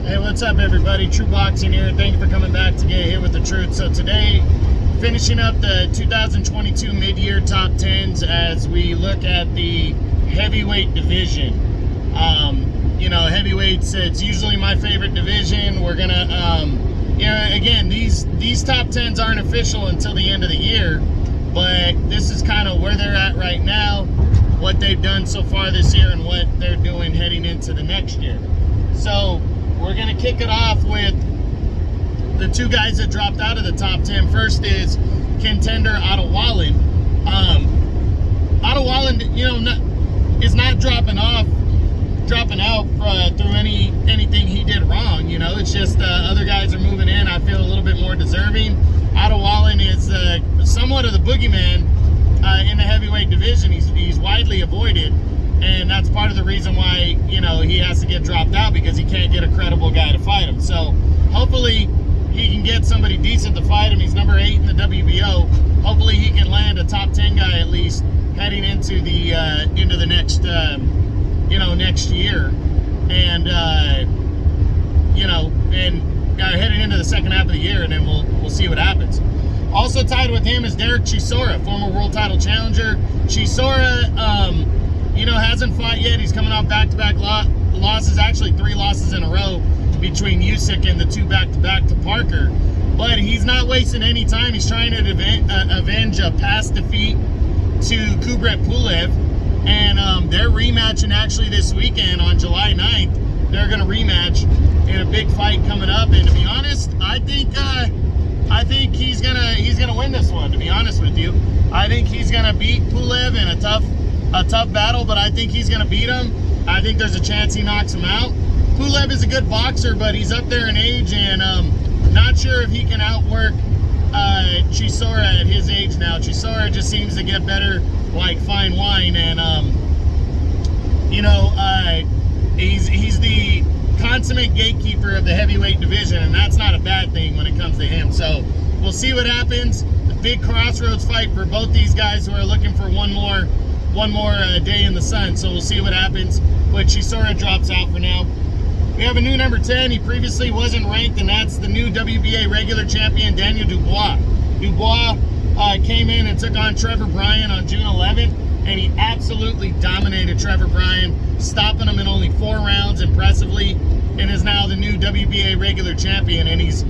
Hey, what's up, everybody? True Boxing here. Thank you for coming back to get hit with the truth. So today, finishing up the 2022 mid-year top 10s as we look at the heavyweight division. Heavyweights, it's usually my favorite division. We're gonna, again, these top 10s aren't official until the end of the year, but this is kind of where they're at right now, what they've done so far this year, and what they're doing heading into the next year. So we're going to kick it off with the two guys that dropped out of the top 10. First is contender Otto Wallen. Otto Wallen, is not dropping out through anything he did wrong. It's just other guys are moving in. I feel a little bit more deserving. Otto Wallen is somewhat of the boogeyman in the heavyweight division. He's widely avoided. And that's part of the reason why, he has to get dropped out, because he can't get a credible guy to fight him. So hopefully he can get somebody decent to fight him. He's number 8 in the WBO. Hopefully he can land a top 10 guy at least heading into the next next year, and heading into the second half of the year, and then we'll see what happens. Also tied with him is Derek Chisora, former world title challenger. Chisora, hasn't fought yet. He's coming off back-to-back losses, actually 3 losses in a row between Usyk and the 2 back-to-back to Parker. But he's not wasting any time. He's trying to avenge a past defeat to Kubrat Pulev. And they're rematching actually this weekend on July 9th. They're going to rematch in a big fight coming up. And to be honest, I think he's gonna win this one. To be honest with you, I think he's gonna beat Pulev in a tough battle, but I think he's gonna beat him. I think there's a chance he knocks him out. Pulev is a good boxer, but he's up there in age, and not sure if he can outwork Chisora at his age now. Chisora just seems to get better like fine wine, and he's the consummate gatekeeper of the heavyweight division, and that's not a bad thing when it comes to him. So we'll see what happens. The big crossroads fight for both these guys who are looking for one more day in the sun. So we'll see what happens. But Chisora drops out for now. We have a new number 10. He previously wasn't ranked, and that's the new WBA regular champion, Daniel Dubois. Dubois came in and took on Trevor Bryan on June 11th, and he absolutely dominated Trevor Bryan, stopping him in only 4 rounds impressively, and is now the new WBA regular champion. And he's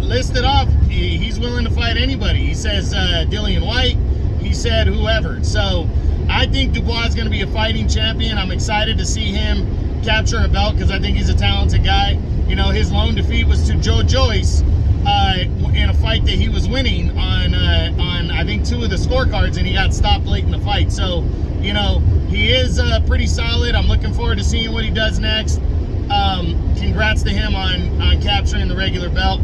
listed off. He's willing to fight anybody. He says Dillian White. He said whoever. So I think Dubois is going to be a fighting champion. I'm excited to see him capture a belt, because I think he's a talented guy. His lone defeat was to Joe Joyce in a fight that he was winning on I think 2 of the scorecards, and he got stopped late in the fight. So he is pretty solid. I'm looking forward to seeing what he does next. Congrats to him on capturing the regular belt.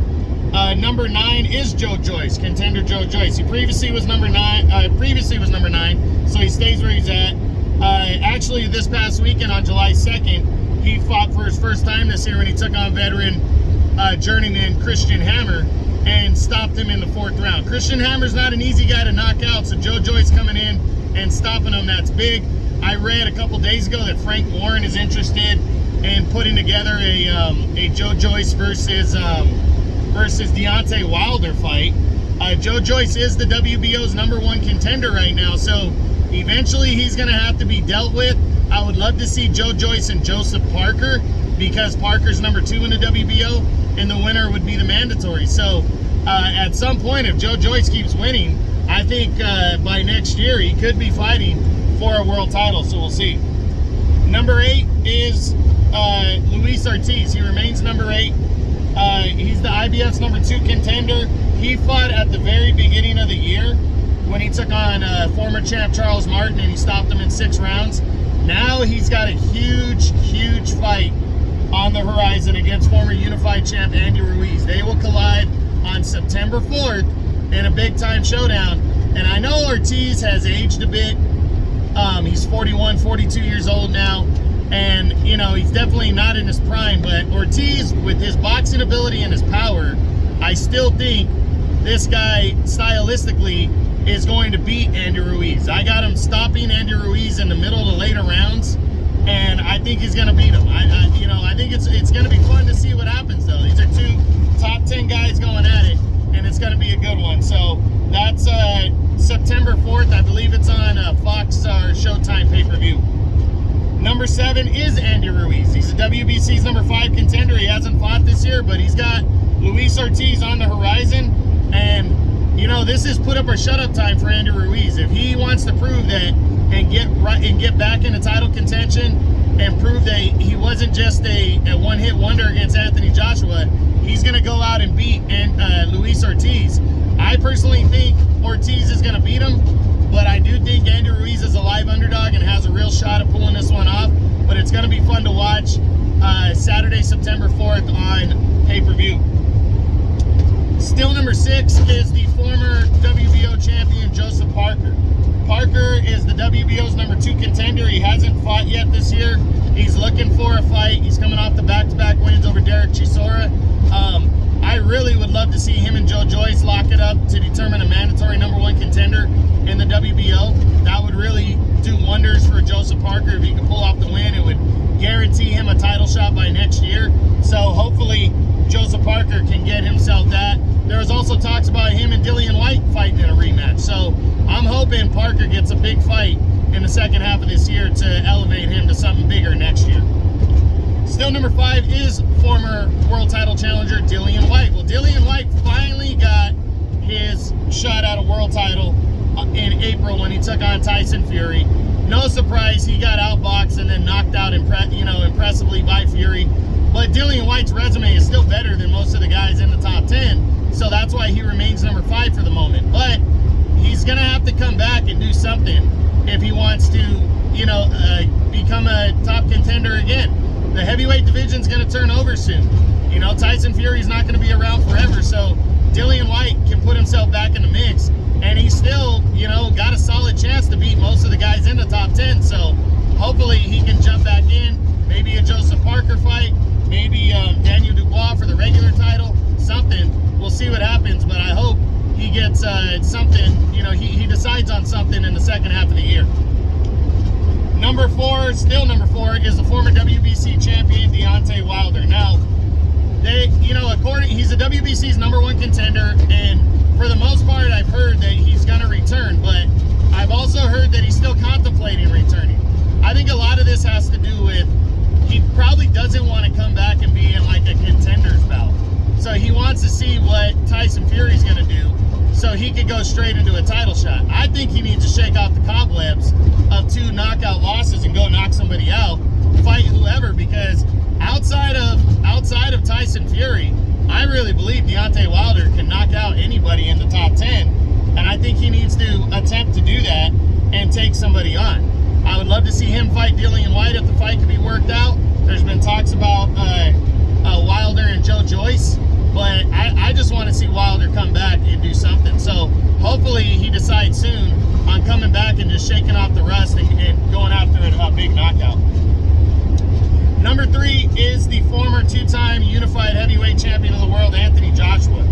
Number 9 is Joe Joyce, contender Joe Joyce. He previously was number 9, so he stays where he's at. Actually, this past weekend on July 2nd, he fought for his first time this year when he took on veteran journeyman Christian Hammer and stopped him in the 4th round. Christian Hammer's not an easy guy to knock out, so Joe Joyce coming in and stopping him, that's big. I read a couple days ago that Frank Warren is interested in putting together a Joe Joyce versus Deontay Wilder fight. Joe Joyce is the WBO's number 1 contender right now, so eventually he's going to have to be dealt with. I would love to see Joe Joyce and Joseph Parker, because Parker's number 2 in the WBO, and the winner would be the mandatory. So at some point, if Joe Joyce keeps winning, I think by next year he could be fighting for a world title, so we'll see. Number 8 is Luis Ortiz. He remains number 8. He's the IBF's number 2 contender. He fought at the very beginning of the year when he took on former champ Charles Martin, and he stopped him in 6 rounds. Now he's got a huge fight on the horizon against former unified champ Andy Ruiz. They will collide on September 4th in a big-time showdown. And I know Ortiz has aged a bit. He's 41, 42 years old now. And, he's definitely not in his prime. But Ortiz, with his boxing ability and his power, I still think this guy, stylistically, is going to beat Andy Ruiz. I got him stopping Andy Ruiz in the middle to later rounds, and I think he's going to beat him. I think think it's going to be fun to see what happens, though. These are two top 10 guys going at it, and it's going to be a good one. So that's September 4th. I believe it's on Fox or Showtime pay-per-view. Number 7 is Andy Ruiz. He's a WBC's number 5 contender. He hasn't fought this year, but he's got Luis Ortiz on the horizon. And, you know, this is put up or shut up time for Andy Ruiz. If he wants to prove that and get back into title contention and prove that he wasn't just a one-hit wonder against Anthony Joshua, he's going to go out and beat Luis Ortiz. I personally think Ortiz is going to beat him, but I do think Andy Ruiz is a live underdog and has a real shot at pulling this one off. But it's going to be fun to watch Saturday, September 4th on pay-per-view. Still number 6 is the former WBO champion, Joseph Parker. Parker is the WBO's number 2 contender. He hasn't fought yet this year. He's looking for a fight. He's coming off the back-to-back wins over Derek Chisora. I really would love to see him and Joe Joyce lock it up to determine a mandatory number 1 contender in the WBO. That would really do wonders for Joseph Parker. If he could pull off the win, it would guarantee him a title shot by next year. So hopefully Joseph Parker can get himself that. There was also talks about him and Dillian White fighting in a rematch. So I'm hoping Parker gets a big fight in the second half of this year to elevate him to something bigger next year. Still number 5 is former world title challenger Dillian White. Well, Dillian White finally got his shot at a world title in April when he took on Tyson Fury. No surprise, he got outboxed and then knocked out impressively by Fury. But Dillian White's resume is still better than most of the guys in the top 10, so that's why he remains number 5 for the moment. But he's going to have to come back and do something if he wants to, become a top contender again. The heavyweight division's going to turn over soon. Tyson Fury's not going to be around forever, so Dillian White can put himself back in the mix, and he's still, got a solid chance to beat most of the guys in the top 10, so hopefully he can jump back in, maybe a Joseph Parker fight, maybe Daniel Dubois for the regular title, something. We'll see what happens, but I hope he gets something, he decides on something in the second half of the year. Still number 4, is the former WBC champion, Deontay Wilder. Now, he's a WBC's number 1 contender, and for the most part, I've heard that he's going to return, but I've also heard that he's still contemplating returning. I think a lot of this has to do with he probably doesn't want to come back and be in like a contender's bout. So he wants to see what Tyson Fury's going to do so he could go straight into a title shot. I think he needs to shake off the cobwebs of 2 knockout losses and go knock somebody out, fight whoever, because outside of Tyson Fury, I really believe Deontay Wilder can knock out anybody in the top 10, and I think he needs to attempt to do that and take somebody on. I would love to see him fight Dillian White if the fight could be worked out. There's been talks about Wilder and Joe Joyce, but I just want to see Wilder come back and do something. So hopefully he decides soon on coming back and just shaking off the rust and going after a big knockout. Number 3 is the former 2-time unified heavyweight champion of the world, Anthony Joshua.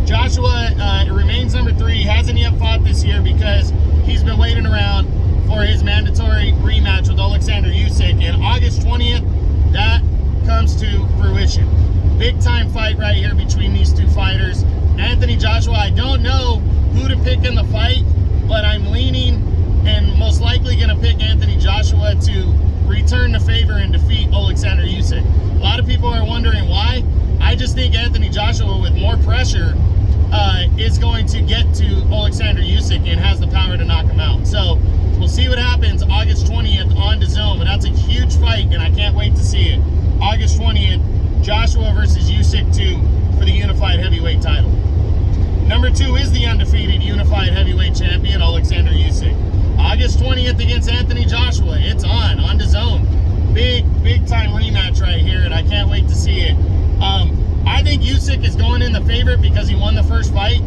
Joshua remains number 3, hasn't yet fought this year because he's been waiting around for his mandatory rematch with Alexander Usyk, and August 20th, that comes to fruition. Big time fight right here between these 2 fighters. Anthony Joshua, I don't know who to pick in the fight, but I'm leaning and most likely going to pick Anthony Joshua to return the favor and defeat Alexander Usyk. A lot of people are wondering why. I just think Anthony Joshua, with more pressure, is going to get to Alexander Usyk and has the power to knock him out. So we'll see what happens August 20th on DAZN, but that's a huge fight, and I can't wait to see it. August 20th, Joshua versus Usyk 2 for the unified heavyweight title. Number 2 is the undefeated unified heavyweight champion, Alexander Usyk. August 20th against Anthony Joshua. It's on DAZN. Big time rematch right here, and I can't wait to see it. I think Usyk is going in the favorite because he won the first fight.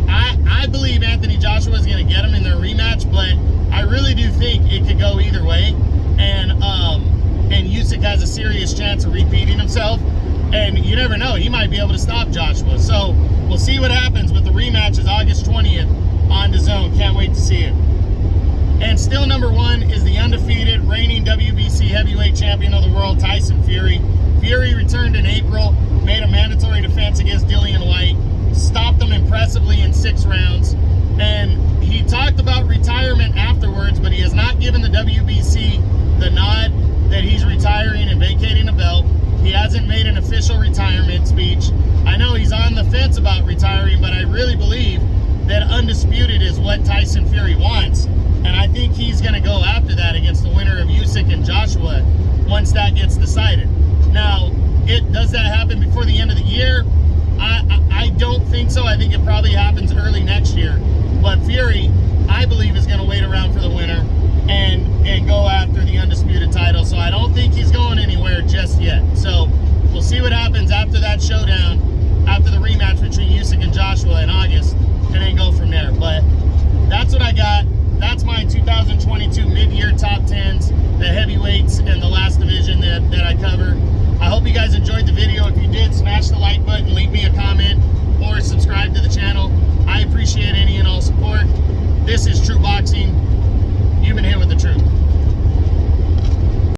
I believe Anthony Joshua is going to get him in their rematch, but I really do think it could go either way, and Usyk has a serious chance of repeating himself, and you never know, he might be able to stop Joshua. So we'll see what happens, but the rematch is August 20th on DAZN. Can't wait to see it. And still number 1 is the undefeated reigning WBC heavyweight champion of the world, Tyson Fury. Fury April, made a mandatory defense against Dillian White, stopped him impressively in 6 rounds, and he talked about retirement afterwards, but he has not given the WBC the nod that he's retiring and vacating the belt. He hasn't made an official retirement speech. I know he's on the fence about retiring, but I really believe that undisputed is what Tyson Fury wants, and I think he's going to go after that against the winner of Usyk and Joshua once that gets decided. Now, does that happen before the end of the year? I don't think so. I think it probably happens early next year. But Fury, I believe, is going to wait around for the winner and go after the undisputed title. So I don't think he's going anywhere just yet. So we'll see what happens after that showdown, after the rematch between Usyk and Joshua in August, and then go from there. But that's what I got. That's my 2022 mid-year top 10s, the heavyweights and the last division that I cover. I hope you guys enjoyed the video. If you did, smash the like button, leave me a comment, or subscribe to the channel.